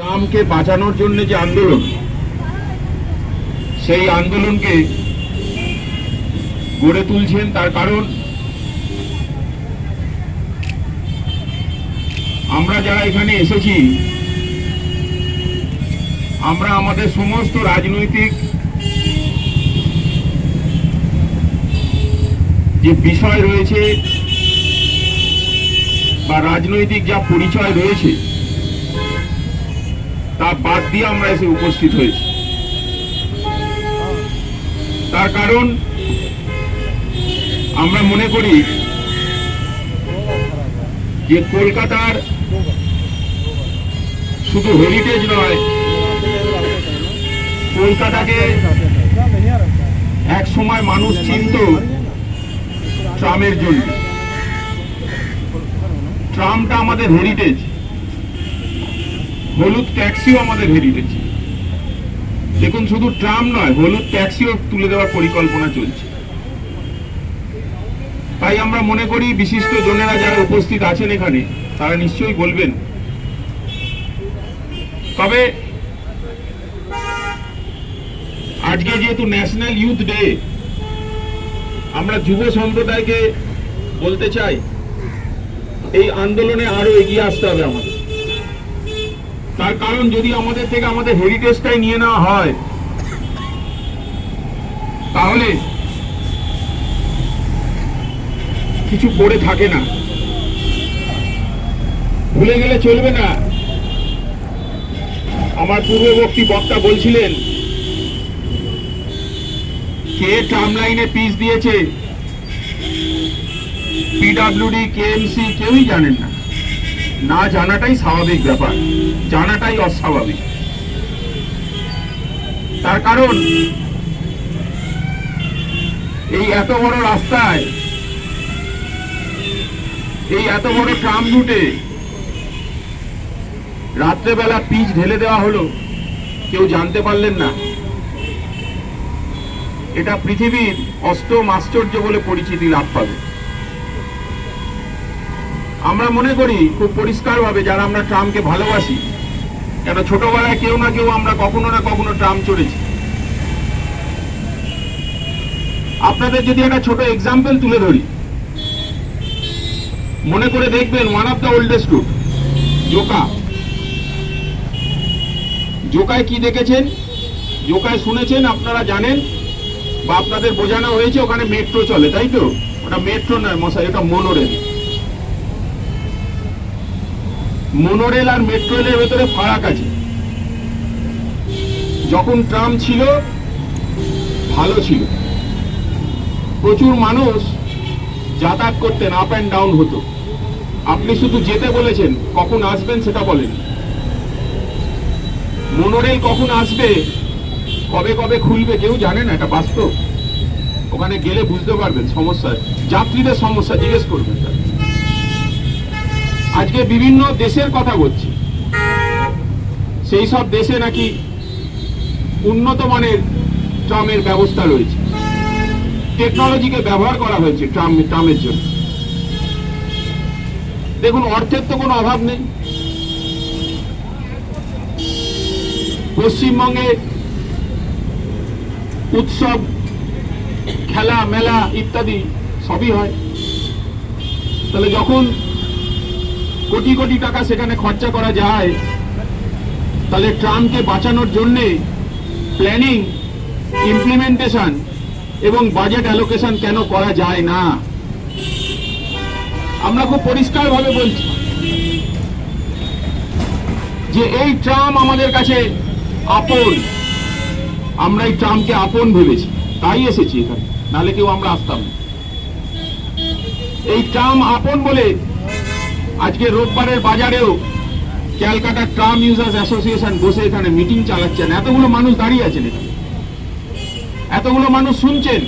রামকে বাঁচানোর জন্য যে আন্দোলন, সেই আন্দোলনকে গড়ে তুলছেন। তার কারণ আমরা যারা এখানে এসেছি, আমরা আমাদের সমস্ত রাজনৈতিক যে বিষয় রয়েছে বা রাজনৈতিক যা পরিচয় রয়েছে তা বাদ দিয়ে আমরা এসে উপস্থিত হয়েছি। তার কারণ আমরা মনে করি যে কলকাতার শুধু হেরিটেজ নয়, কলকাতাকে এক সময় মানুষ চিনত ট্রামের জন্য। ট্রামটা আমাদের হেরিটেজ, হলুদ ট্যাক্সিও আমাদের হেরিটেজ। দেখুন, শুধু ট্রাম নয়, হলুদ ট্যাক্সিও তুলে দেওয়ার পরিকল্পনা চলছে। তাই আমরা মনে করি বিশিষ্ট জনেরা যারা উপস্থিত আছেন এখানে, তারা নিশ্চয়ই বলবেন। তবে আজকে যেহেতু ন্যাশনাল ইউথ ডে, আমরা যুব সম্প্রদায়কে বলতে চাই এই আন্দোলনে আরো এগিয়ে আসতে হবে আমাদের। তার কারণ যদি আমাদের থেকে আমাদের হেরিটেজটাই নিয়ে নেওয়া হয়, তাহলে কিছু পড়ে থাকে না, ভুলে গেলে চলবে না। আমার পূর্ববর্তী বক্তা বলছিলেন কে ট্রাম লাইনে পিচ দিয়েছে, পিডব্লিউডি, কেএমসি, কেউই জানেন না। না জানাটাই স্বাভাবিক ব্যাপার, জানাটাই অস্বাভাবিক। তার কারণ এই এত বড় রাস্তায়, এই এত বড় ট্রাম রুটে রাত্রেবেলা পিচ ঢেলে দেওয়া হলো, কেউ জানতে পারলেন না। এটা পৃথিবীর অষ্টম আশ্চর্য বলে পরিচিতি লাভ পাবে। আমরা মনে করি খুব পরিষ্কারভাবে, যারা আমরা ট্রামকে ভালোবাসি, কেন ছোটবেলায় কেউ না কেউ আমরা কখনো না কখনো ট্রাম চড়েছি। আপনাদের যদি একটা ছোট এক্সাম্পল তুলে ধরি, মনে করে দেখবেন one of the oldest route Joka. জোকায় কি দেখেছেন, জোকায় শুনেছেন, আপনারা জানেন বা আপনাদের বোঝানো হয়েছে ওখানে মেট্রো চলে, তাই তো? ওটা মেট্রো নয় মশাই, এটা মনোরেল। মনোরেল আর মেট্রো রেলের ভেতরে ফারাক আছে। যখন ট্রাম ছিল ভালো ছিল, প্রচুর মানুষ যাতায়াত করতেন, আপ অ্যান্ড ডাউন হতো। আপনি শুধু যেতে বলেছেন, কখন আসবেন সেটা বলেন। মনোরেল কখন আসবে, কবে কবে খুলবে কেউ জানে না, এটা বাস্তব। ওখানে গেলে বুঝতে পারবেন সমস্যা, যাত্রীদের সমস্যা জিজ্ঞেস করবেন। আজকে বিভিন্ন দেশের কথা বলছি, সেই সব দেশে নাকি উন্নত মানের ট্রামের ব্যবস্থা রয়েছে, টেকনোলজিকে ব্যবহার করা হয়েছে ট্রামের জন্য। দেখুন, অর্থের তো কোনো অভাব নেই। পশ্চিমবঙ্গে উৎসব, খেলা মেলা ইত্যাদি সবই হয়। তাহলে যখন কোটি কোটি টাকা সেখানে খরচা করা যায়, তাহলে ট্রামকে বাঁচানোর জন্যে প্ল্যানিং, ইমপ্লিমেন্টেশন এবং বাজেট অ্যালোকেশন কেন করা যায় না? আমরা খুব পরিষ্কারভাবে বলছি যে এই ট্রাম আমাদের কাছে আপন। আমরা এই ট্রামকে আপন ভেবেছি, তাই এসেছি এখানে, নাহলে কেউ আমরা আসতাম না। এই ট্রাম আপন বলে আজকে রোববারের বাজারেও ক্যালকাটা ট্রাম ইউজার্স অ্যাসোসিয়েশন বসে এখানে মিটিং চালাচ্ছেন। এতগুলো মানুষ দাঁড়িয়ে আছেন এখানে, এতগুলো মানুষ শুনছেন।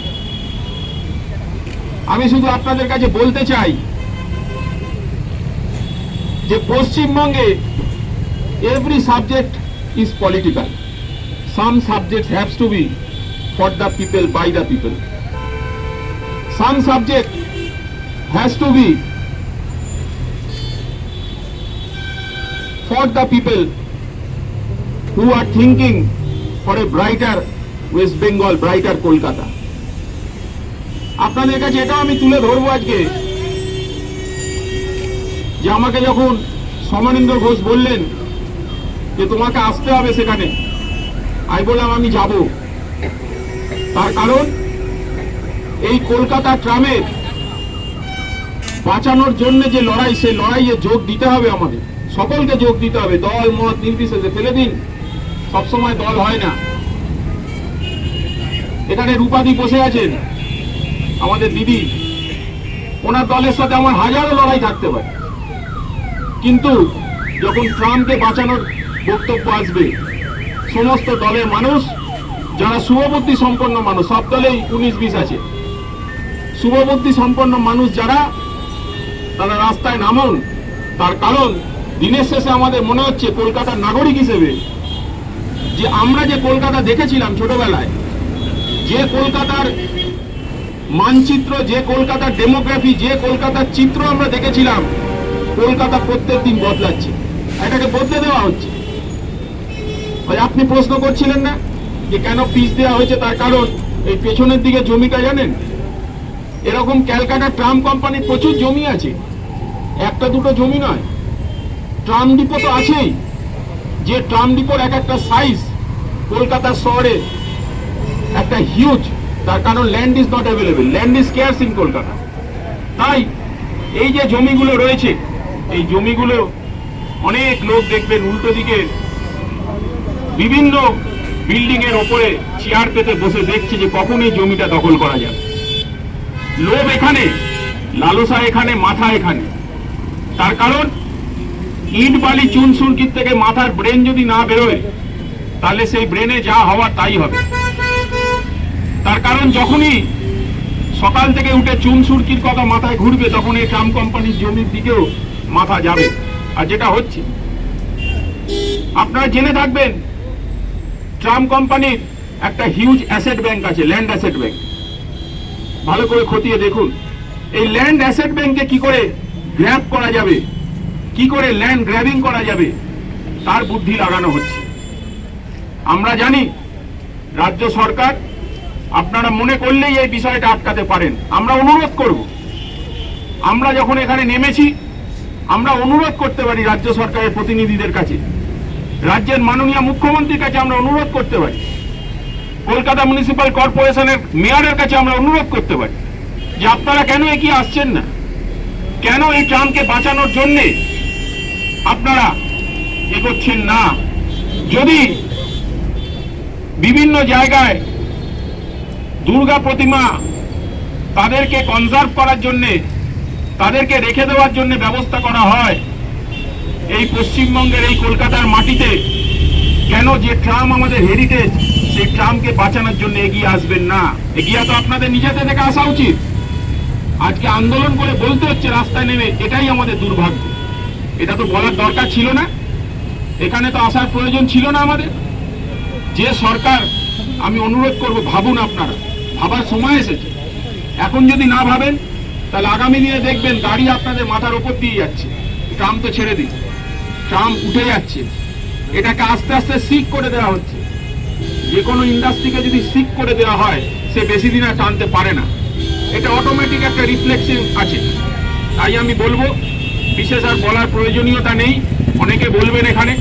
আমি শুধু আপনাদের কাছে বলতে চাই যে পশ্চিমবঙ্গে every subject is political. Some subjects have to be for the people, by the people. Some subject has to be for the people who are thinking for a brighter West Bengal, brighter Kolkata. আপনাদের কাছে এটাও আমি তুলে ধরবো আজকে, যে আমাকে যখন সমানেন্দ্র ঘোষ বললেন যে তোমাকে আসতে হবে সেখানে, আমি বললাম আমি যাব। তার কারণ এই কলকাতা ট্রামের বাঁচানোর জন্য যে লড়াই, সেই লড়াইয়ে যোগ দিতে হবে, আমাদের সকলকে যোগ দিতে হবে, দল মত নির্বিশেষে। ফেলে দিন, সবসময় দল হয় না। এখানে রূপাদি বসে আছেন, আমাদের দিদি, ওনার দলের সাথে আমার হাজারো লড়াই থাকতে পারে, কিন্তু যখন ট্রাম্পকে বাঁচানোর বক্তব্য আসবে, সমস্ত দলের মানুষ যারা শুভবুদ্ধি সম্পন্ন মানুষ, সব দলেই 19-20 আছে, শুভবুদ্ধি সম্পন্ন মানুষ যারা, তারা রাস্তায় নামুন। তার কারণ দিনের শেষে আমাদের মনে হচ্ছে কলকাতার নাগরিক হিসেবে যে আমরা যে কলকাতা দেখেছিলাম ছোটবেলায়, যে কলকাতার মানচিত্র, যে কলকাতার ডেমোগ্রাফি, যে কলকাতার চিত্র আমরা দেখেছিলাম, কলকাতা প্রত্যেক দিন বদলাচ্ছে, এটাকে বদলে দেওয়া হচ্ছে। আপনি প্রশ্ন করছিলেন না যে কেন পিস দেওয়া হয়েছে, তার কারণ এই পেছনের দিকে জমিটা জানেন, এরকম ক্যালকাটা ট্রাম কোম্পানির প্রচুর জমি আছে, একটা দুটো জমি নয়। ট্রাম ডিপো তো আছেই, যে ট্রাম ডিপোর এক একটা সাইজ কলকাতা শহরে একটা হিউজ, তার কারণ land is not available, land is scarce in Kolkata. তাই এই যে জমিগুলো রয়েছে, এই জমিগুলো অনেক লোক দেখবেন উল্টো দিকে বিভিন্ন বিল্ডিং এর ওপরে চেয়ার পেতে বসে দেখছে যে কখন এই জমিটা দখল করা যাবে। লোভ এখানে, লালসা এখানে, মাথা এখানে। তার কারণ ইট বালি চুন সুরকির থেকে মাথার ব্রেন যদি না বেরোয়, তাহলে সেই ব্রেনে যা হওয়ার তাই হবে। তার কারণ যখনই সকাল থেকে উঠে চুন সুরকির কথা মাথায় ঘুরবে, তখন এই ট্রাম কোম্পানির জমির দিকেও মাথা যাবে। আর যেটা হচ্ছে, আপনারা জেনে থাকবেন, ট্রাম কোম্পানির একটা হিউজ অ্যাসেট ব্যাংক আছে, ল্যান্ড অ্যাসেট ব্যাংক। ভালো করে খতিয়ে দেখুন, এই ল্যান্ড অ্যাসেট ব্যাংকে কি করে গ্র্যাব করা যাবে, কি করে ল্যান্ড গ্র্যাবিং করা যাবে, তার বুদ্ধি লাগানো হচ্ছে। আমরা জানি রাজ্য সরকার, আপনারা মনে করলেই এই বিষয়টা আটকাতে পারেন। আমরা অনুরোধ করব, আমরা যখন এখানে নেমেছি, আমরা অনুরোধ করতে পারি রাজ্য সরকারের প্রতিনিধিদের কাছে, রাজ্যের মাননীয় মুখ্যমন্ত্রীর কাছে আমরা অনুরোধ করতে পারি, কলকাতা মিউনিসিপ্যাল কর্পোরেশনের মেয়রের কাছে আমরা অনুরোধ করতে পারি যে আপনারা কেন এগিয়ে আসছেন না, কেন এই ট্রামকে বাঁচানোর জন্যে আপনারা এগোচ্ছেন না। যদি বিভিন্ন জায়গায় দুর্গা প্রতিমা, তাদেরকে কনজার্ভ করার জন্যে, তাদেরকে রেখে দেওয়ার জন্য ব্যবস্থা করা হয়, এই পশ্চিমবঙ্গের এই কলকাতার মাটিতে কেন যে ট্রাম আমাদের হেরিটেজ, সেই ট্রামকে বাঁচানোর জন্য এগিয়ে আসবেন না? এগিয়ে তো আপনাদের নিজেদের থেকে আসা উচিত। আজকে আন্দোলন করে বলতে হচ্ছে রাস্তায় নেমে, এটাই আমাদের দুর্ভাগ্য। এটা তো বলার দরকার ছিল না, এখানে তো আসার প্রয়োজন ছিল না আমাদের। যে সরকার, আমি অনুরোধ করব, ভাবুন, আপনারা ভাবার সময় এসেছে। এখন যদি না ভাবেন, তাহলে আগামী দিনে দেখবেন গাড়ি আপনাদের মাথার ওপর দিয়ে যাচ্ছে। ট্রাম তো ছেড়ে দিন, ট্রাম উঠে যাচ্ছে, এটাকে আস্তে আস্তে সিক করে দেওয়া হচ্ছে। যে কোনো ইন্ডাস্ট্রিকে যদি সিক করে দেওয়া হয়, সে বেশি দিন আর টানতে পারে না। এটা অটোমেটিক একটা রিফ্লেক্সিভ আছে। তাই আমি বলবো, বিশেষ আর বলার প্রয়োজনীয়তা নেই। অনেকে বলবেন এখানে